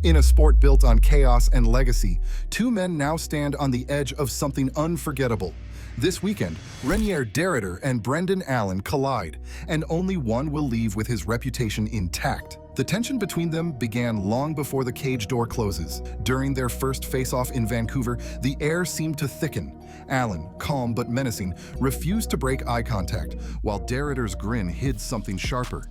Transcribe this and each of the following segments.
In a sport built on chaos and legacy, two men now stand on the edge of something unforgettable. This weekend, Renier Derritter and Brendan Allen collide, and only one will leave with his reputation intact. The tension between them began long before the cage door closes. During their first face-off in Vancouver, the air seemed to thicken. Allen, calm but menacing, refused to break eye contact, while Derritter's grin hid something sharper.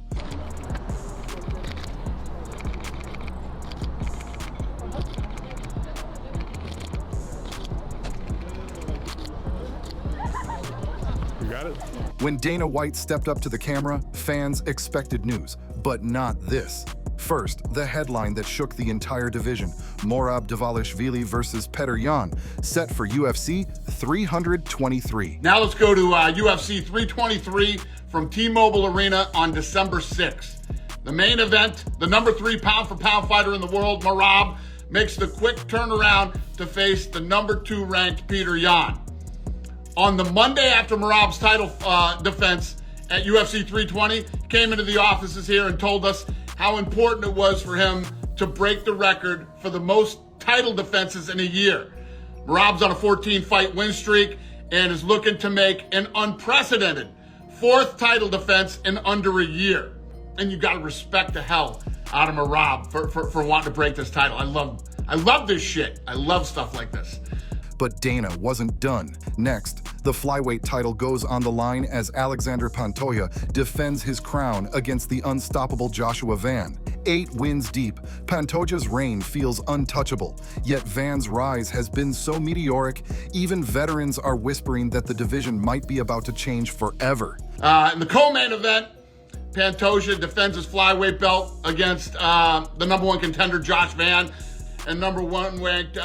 When Dana White stepped up to the camera, fans expected news, but not this. First, the headline that shook the entire division, Morab versus Petr Yan, set for UFC 323. Now let's go to UFC 323 from T-Mobile Arena on December 6th. The main event, the number 3 pound-for-pound fighter in the world, Merab, makes the quick turnaround to face the number 2 ranked Petr Yan. On the Monday after Merab's title defense at UFC 320, came into the offices here and told us how important it was for him to break the record for the most title defenses in a year. Merab's on a 14-fight win streak and is looking to make an unprecedented 4th title defense in under a year. And you got to respect the hell out of Merab for wanting to break this title. I love this shit. I love stuff like this. But Dana wasn't done. Next, the flyweight title goes on the line as Alexander Pantoja defends his crown against the unstoppable Joshua Van. 8 wins deep, Pantoja's reign feels untouchable, yet Van's rise has been so meteoric, even veterans are whispering that the division might be about to change forever. In the co-main event, Pantoja defends his flyweight belt against the number 1 contender, Josh Van, and number one ranked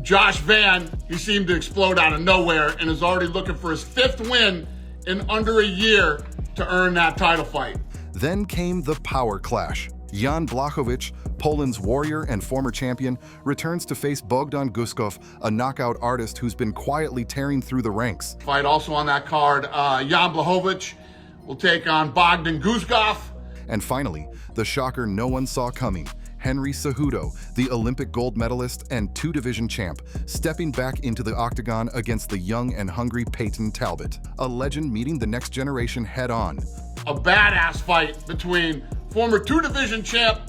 Josh Van. He seemed to explode out of nowhere and is already looking for his 5th win in under a year to earn that title fight. Then came the power clash. Jan Blachowicz, Poland's warrior and former champion, returns to face Bogdan Guskov, a knockout artist who's been quietly tearing through the ranks. Fight also on that card, Jan Blachowicz will take on Bogdan Guskov. And finally, the shocker no one saw coming. Henry Cejudo, the Olympic gold medalist and 2-division champ, stepping back into the octagon against the young and hungry Peyton Talbot. A legend meeting the next generation head-on. A badass fight between former 2-division champ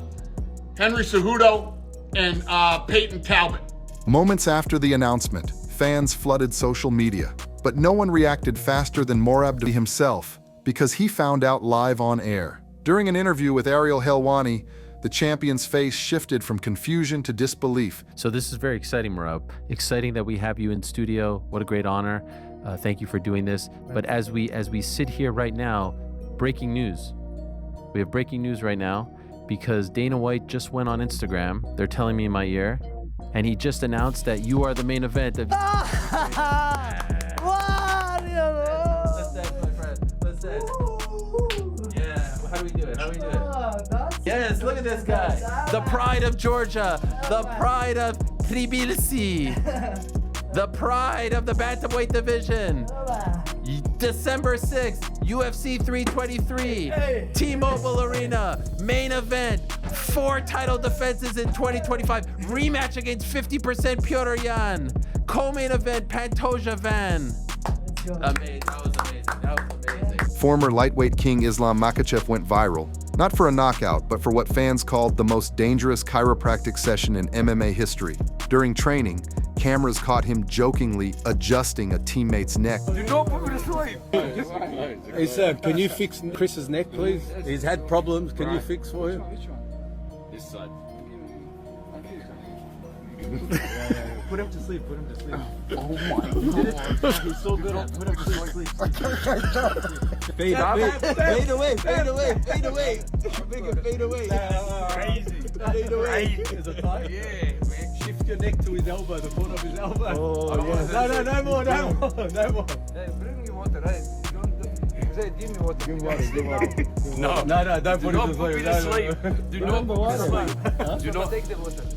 Henry Cejudo and Peyton Talbot. Moments after the announcement, fans flooded social media. But no one reacted faster than Morab himself, because he found out live on air. During an interview with Ariel Helwani, the champion's face shifted from confusion to disbelief. So this is very exciting, Merab. Exciting that we have you in studio. What a great honor. Thank you for doing this. But as we sit here right now, breaking news. We have breaking news right now because Dana White just went on Instagram. They're telling me in my ear, and he just announced that you are the main event of... Let's dance, my friend. Let's dance. Yeah. How do we do it? Yes, look at this guy. The pride of Georgia. The pride of Tbilisi. The pride of the bantamweight division. December 6th, UFC 323. T-Mobile Arena. Main event. 4 title defenses in 2025. Rematch against 50% Petr Yan. Co-main event, Pantoja Van. Amazing. That was amazing. Former lightweight king Islam Makhachev went viral. Not for a knockout, but for what fans called the most dangerous chiropractic session in MMA history. During training, cameras caught him jokingly adjusting a teammate's neck. Do not put me to sleep! Hey sir, can you fix Chris's neck, please? He's had problems. Can you fix for him? This side. Put him to sleep, Oh my God. He's so good. Put him to sleep. Fade away. Make it fade away. Crazy. Fade away. Is it tight? Yeah, man. Shift your neck to his elbow, the corner of his elbow. Oh, yeah. No more. Hey, bring me water, right? Give me water. No, don't put him to sleep. Do not put me to sleep.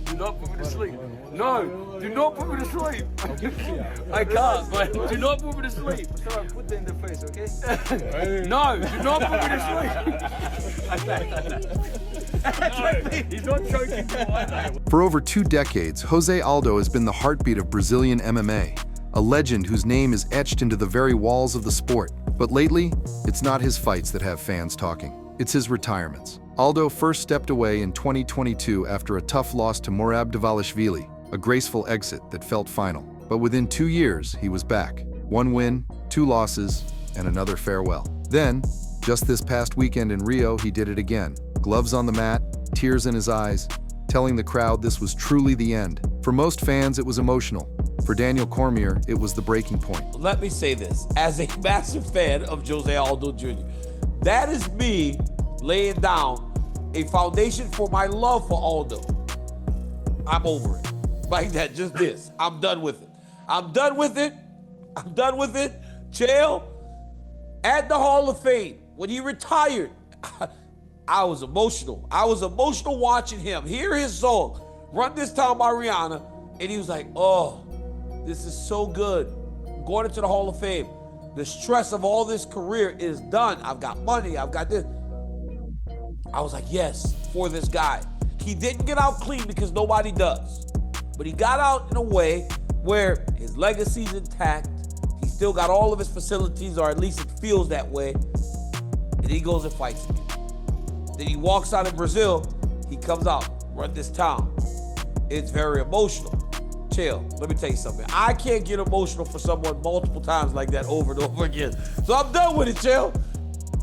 Do not put me to sleep. No, do not put me to sleep. I can't, but do not put me to sleep. So put them in the face, okay? No, do not put me to sleep. He's not choking you. For over 2 decades, Jose Aldo has been the heartbeat of Brazilian MMA, a legend whose name is etched into the very walls of the sport. But lately, it's not his fights that have fans talking. It's his retirements. Aldo first stepped away in 2022 after a tough loss to Morab a graceful exit that felt final. But within 2 years, he was back. 1 win, 2 losses, and another farewell. Then, just this past weekend in Rio, he did it again. Gloves on the mat, tears in his eyes, telling the crowd this was truly the end. For most fans, it was emotional. For Daniel Cormier, it was the breaking point. Let me say this, as a massive fan of Jose Aldo Jr., that is me laying down a foundation for my love for Aldo. I'm over it. Like that, just this. I'm done with it. I'm done with it. I'm done with it. Chael, at the Hall of Fame, when he retired, I was emotional. I was emotional watching him hear his song, Run This Town by Rihanna, and he was like, oh, this is so good. Going into the Hall of Fame. The stress of all this career is done. I've got money, I've got this. I was like, yes, for this guy. He didn't get out clean because nobody does. But he got out in a way where his legacy's intact. He still got all of his facilities, or at least it feels that way. And he goes and fights again. Then he walks out of Brazil, he comes out, Run This Town. It's very emotional. Chill, let me tell you something. I can't get emotional for someone multiple times like that over and over again. So I'm done with it, Chill.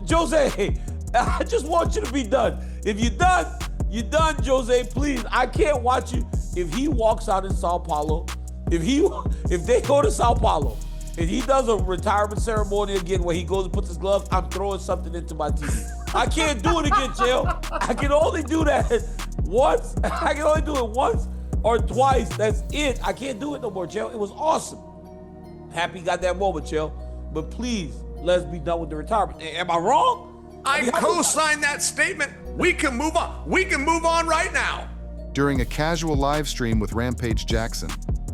Jose, I just want you to be done. If you're done, Jose, please. I can't watch you. If he walks out in Sao Paulo, if they go to Sao Paulo, and he does a retirement ceremony again where he goes and puts his gloves, I'm throwing something into my TV. I can't do it again, Chill. I can only do that once. I can only do it once or twice. That's it. I can't do it no more, Chill. It was awesome. Happy got that moment, Chill. But please, let's be done with the retirement. Am I wrong? I co-sign that statement. We can move on. We can move on right now. During a casual live stream with Rampage Jackson,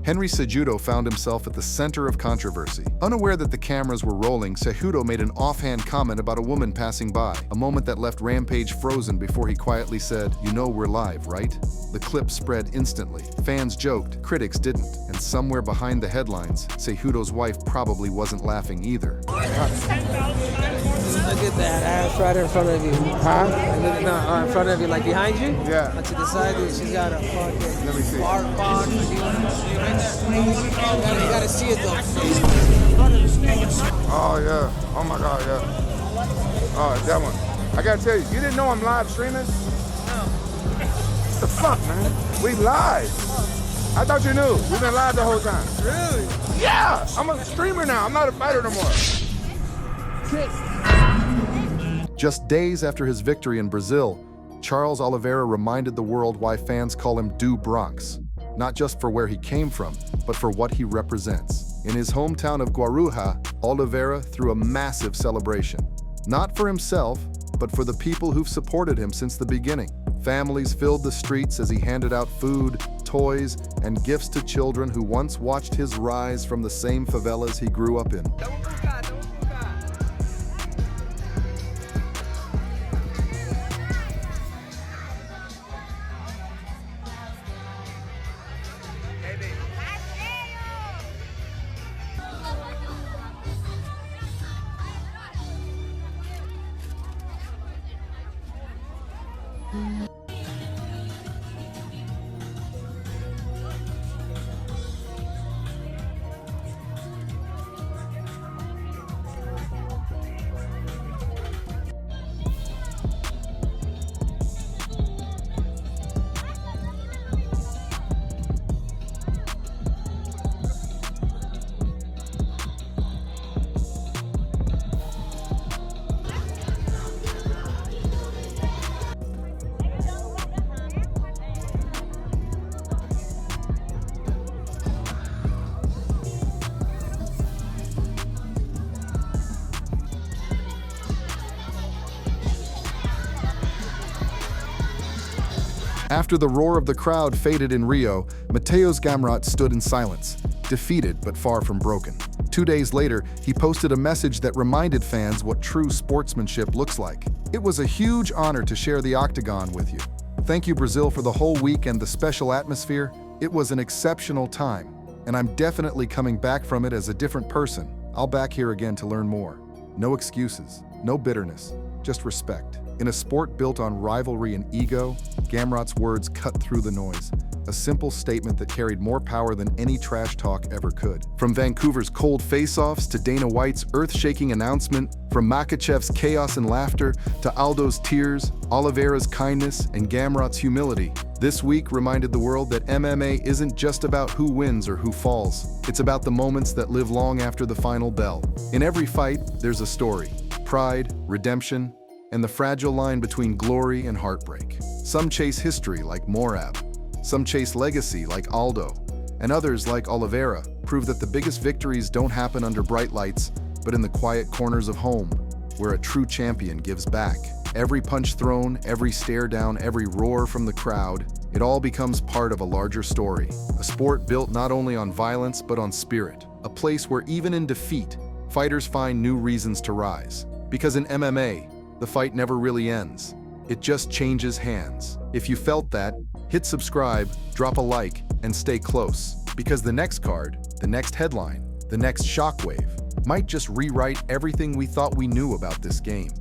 Henry Cejudo found himself at the center of controversy. Unaware that the cameras were rolling, Cejudo made an offhand comment about a woman passing by, a moment that left Rampage frozen before he quietly said, "You know we're live, right?" The clip spread instantly. Fans joked, critics didn't, and somewhere behind the headlines, Cejudo's wife probably wasn't laughing either. Look at that ass right in front of you. Huh? No, in front of you, like behind you? Yeah. Not to the side, dude. She's got a fucking Let me see. bar box. You gotta see it though. Oh, yeah. Oh, my God, yeah. Oh, that one. I got to tell you, you didn't know I'm live streaming? No. What the fuck, man? We live. I thought you knew. We've been live the whole time. Really? Yeah. I'm a streamer now. I'm not a fighter no more. Just days after his victory in Brazil, Charles Oliveira reminded the world why fans call him Du Bronx, not just for where he came from, but for what he represents. In his hometown of Guarujá, Oliveira threw a massive celebration, not for himself, but for the people who've supported him since the beginning. Families filled the streets as he handed out food, toys, and gifts to children who once watched his rise from the same favelas he grew up in. After the roar of the crowd faded in Rio, Mateusz Gamrot stood in silence, defeated but far from broken. 2 days later, he posted a message that reminded fans what true sportsmanship looks like. It was a huge honor to share the octagon with you. Thank you, Brazil, for the whole week and the special atmosphere. It was an exceptional time, and I'm definitely coming back from it as a different person. I'll back here again to learn more. No excuses, no bitterness, just respect. In a sport built on rivalry and ego, Gamrot's words cut through the noise. A simple statement that carried more power than any trash talk ever could. From Vancouver's cold face-offs to Dana White's earth-shaking announcement, from Makhachev's chaos and laughter to Aldo's tears, Oliveira's kindness, and Gamrot's humility, this week reminded the world that MMA isn't just about who wins or who falls. It's about the moments that live long after the final bell. In every fight, there's a story. Pride, redemption, and the fragile line between glory and heartbreak. Some chase history like Morab. Some chase legacy like Aldo. And others like Oliveira prove that the biggest victories don't happen under bright lights, but in the quiet corners of home, where a true champion gives back. Every punch thrown, every stare down, every roar from the crowd, it all becomes part of a larger story. A sport built not only on violence, but on spirit. A place where even in defeat, fighters find new reasons to rise. Because in MMA, the fight never really ends. It just changes hands. If you felt that, hit subscribe, drop a like, and stay close. Because the next card, the next headline, the next shockwave might just rewrite everything we thought we knew about this game.